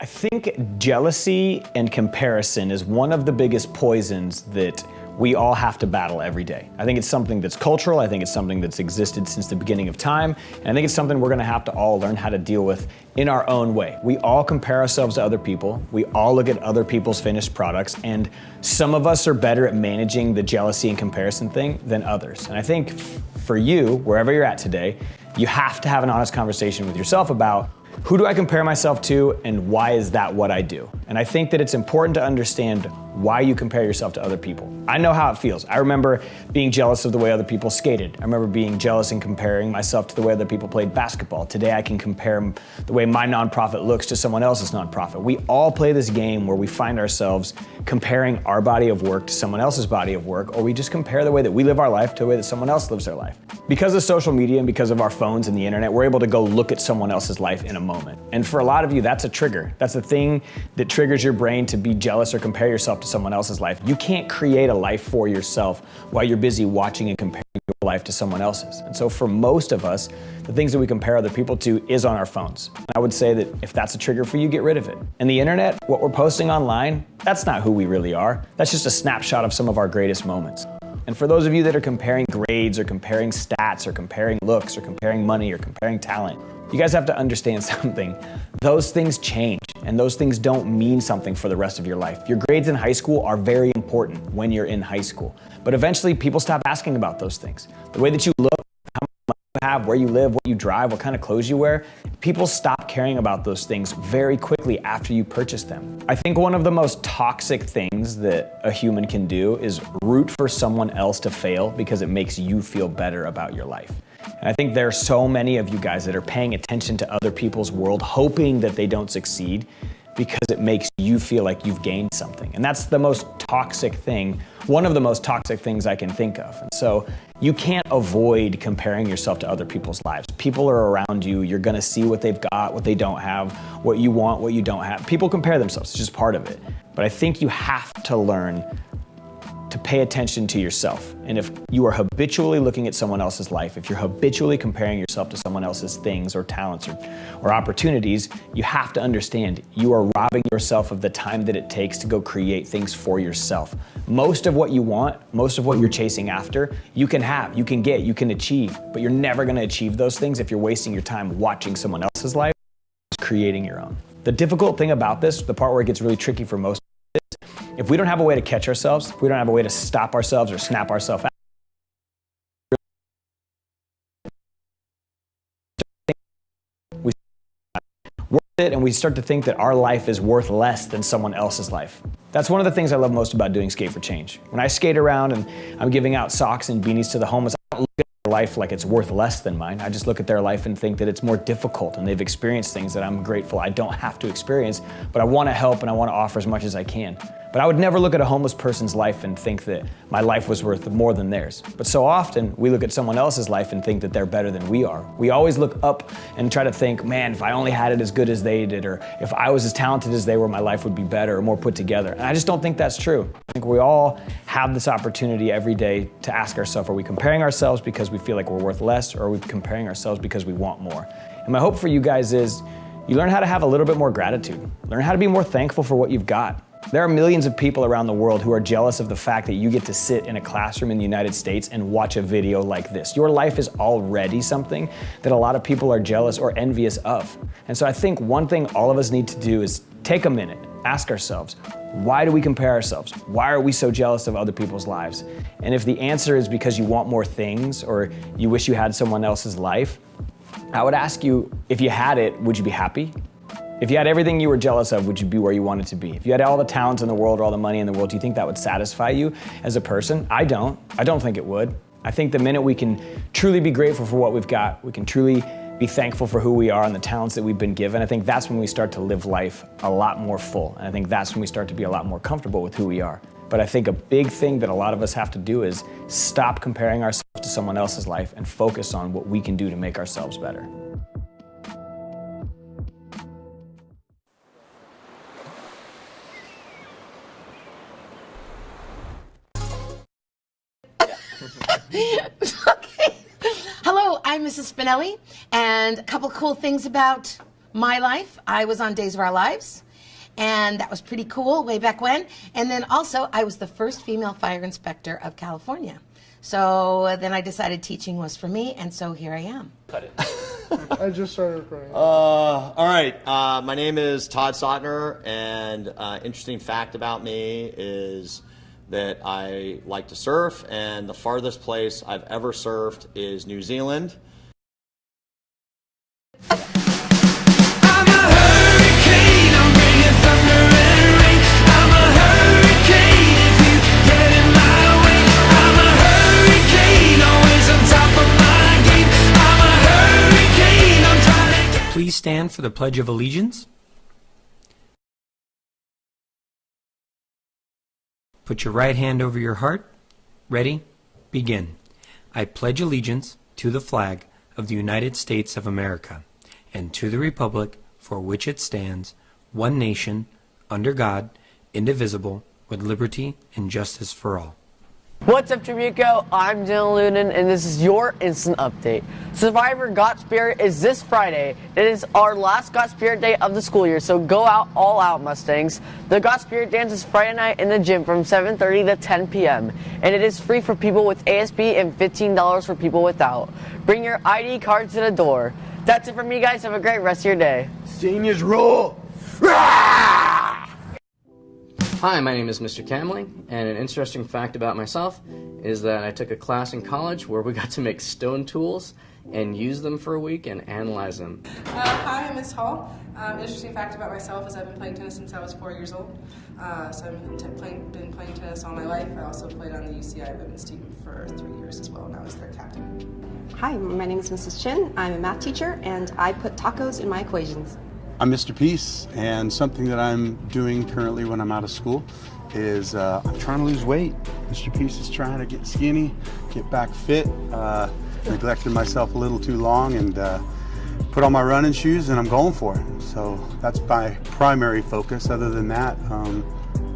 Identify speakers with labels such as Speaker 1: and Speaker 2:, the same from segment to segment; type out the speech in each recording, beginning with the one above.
Speaker 1: I think jealousy and comparison is one of the biggest poisons that we all have to battle every day. I think it's something that's cultural. I think it's something that's existed since the beginning of time. And I think it's something we're gonna have to all learn how to deal with in our own way. We all compare ourselves to other people. We all look at other people's finished products, and some of us are better at managing the jealousy and comparison thing than others. And I think for you, wherever you're at today, you have to have an honest conversation with yourself about, who do I compare myself to, and why is that what I do? And I think that it's important to understand why you compare yourself to other people. I know how it feels. I remember being jealous of the way other people skated. I remember being jealous and comparing myself to the way other people played basketball. Today I can compare the way my nonprofit looks to someone else's nonprofit. We all play this game where we find ourselves comparing our body of work to someone else's body of work, or we just compare the way that we live our life to the way that someone else lives their life. Because of social media and because of our phones and the internet, we're able to go look at someone else's life in a moment. And for a lot of you, that's a trigger. That's the thing that triggers your brain to be jealous or compare yourself to someone else's life. You can't create a life for yourself while you're busy watching and comparing your life to someone else's. And so for most of us, the things that we compare other people to is on our phones. And I would say that if that's a trigger for you, get rid of it. And the internet, what we're posting online, that's not who we really are. That's just a snapshot of some of our greatest moments. And for those of you that are comparing grades or comparing stats or comparing looks or comparing money or comparing talent, you guys have to understand something. Those things change, and those things don't mean something for the rest of your life. Your grades in high school are very important when you're in high school. But eventually people stop asking about those things. The way that you look, how much money you have, where you live, what you drive, what kind of clothes you wear, people stop caring about those things very quickly after you purchase them. I think one of the most toxic things that a human can do is root for someone else to fail because it makes you feel better about your life. And I think there are so many of you guys that are paying attention to other people's world, hoping that they don't succeed because it makes you feel like you've gained something. And that's the most toxic thing, one of the most toxic things I can think of. And so you can't avoid comparing yourself to other people's lives. People are around you. You're gonna see what they've got, what they don't have, what you want, what you don't have. People compare themselves, it's just part of it. But I think you have to learn to pay attention to yourself. And if you are habitually looking at someone else's life, if you're habitually comparing yourself to someone else's things or talents or opportunities, you have to understand you are robbing yourself of the time that it takes to go create things for yourself. Most of what you want, most of what you're chasing after, you can have, you can get, you can achieve, but you're never gonna achieve those things if you're wasting your time watching someone else's life, creating your own. The difficult thing about this, the part where it gets really tricky for most, if we don't have a way to catch ourselves, if we don't have a way to stop ourselves or snap ourselves out, we worth it, and we start to think that our life is worth less than someone else's life. That's one of the things I love most about doing Skate for Change. When I skate around and I'm giving out socks and beanies to the homeless, I don't look at their life like it's worth less than mine. I just look at their life and think that it's more difficult, and they've experienced things that I'm grateful I don't have to experience, but I want to help and I want to offer as much as I can. But I would never look at a homeless person's life and think that my life was worth more than theirs. But so often we look at someone else's life and think that they're better than we are. We always look up and try to think, man, if I only had it as good as they did, or if I was as talented as they were, my life would be better or more put together. And I just don't think that's true. I think we all have this opportunity every day to ask ourselves, are we comparing ourselves because we feel like we're worth less, or are we comparing ourselves because we want more? And my hope for you guys is you learn how to have a little bit more gratitude. Learn how to be more thankful for what you've got. There are millions of people around the world who are jealous of the fact that you get to sit in a classroom in the United States and watch a video like this. Your life is already something that a lot of people are jealous or envious of. And so I think one thing all of us need to do is take a minute, ask ourselves, why do we compare ourselves? Why are we so jealous of other people's lives? And if the answer is because you want more things or you wish you had someone else's life, I would ask you, if you had it, would you be happy? If you had everything you were jealous of, would you be where you wanted to be? If you had all the talents in the world or all the money in the world, do you think that would satisfy you as a person? I don't think it would. I think the minute we can truly be grateful for what we've got, we can truly be thankful for who we are and the talents that we've been given, I think that's when we start to live life a lot more full. And I think that's when we start to be a lot more comfortable with who we are. But I think a big thing that a lot of us have to do is stop comparing ourselves to someone else's life and focus on what we can do to make ourselves better.
Speaker 2: Okay. Hello, I'm Mrs. Spinelli, and a couple cool things about my life. I was on Days of Our Lives, and that was pretty cool way back when. And then also, I was the first female fire inspector of California. So then I decided teaching was for me, and so here I am.
Speaker 3: Cut it.
Speaker 4: I just started recording.
Speaker 3: All right. My name is Todd Sotner, and interesting fact about me is that I like to surf, and the farthest place I've ever surfed is New Zealand.
Speaker 5: Please stand for the Pledge of Allegiance. Put your right hand over your heart. Ready? Begin. I pledge allegiance to the flag of the United States of America and to the republic for which it stands, one nation, under God, indivisible, with liberty and justice for all.
Speaker 6: What's up, Jamaica? I'm Dylan Lunan, and this is your instant update. Survivor Got Spirit is this Friday. It is our last Got Spirit day of the school year, so go out all out, Mustangs. The Got Spirit dance is Friday night in the gym from 7:30 to 10 p.m., and it is free for people with ASB and $15 for people without. Bring your ID cards to the door. That's it for me, guys. Have a great rest of your day.
Speaker 7: Seniors rule! Hi, my name is Mr. Camley, and an interesting fact about myself is that I took a class in college where we got to make stone tools and use them for a week and analyze them.
Speaker 8: Hi, I'm Ms. Hall. Interesting fact about myself is I've been playing tennis since I was 4 years old. So I've been playing tennis all my life. I also played on the UCI women's team for 3 years as well, and I was their captain.
Speaker 9: Hi, my name is Mrs. Chin. I'm a math teacher, and I put tacos in my equations.
Speaker 10: I'm Mr. Peace, and something that I'm doing currently when I'm out of school is I'm trying to lose weight. Mr. Peace is trying to get skinny, get back fit. Neglected myself a little too long, and put on my running shoes, and I'm going for it. So that's my primary focus. Other than that,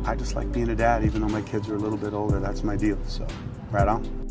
Speaker 10: I just like being a dad, even though my kids are a little bit older. That's my deal. So right on.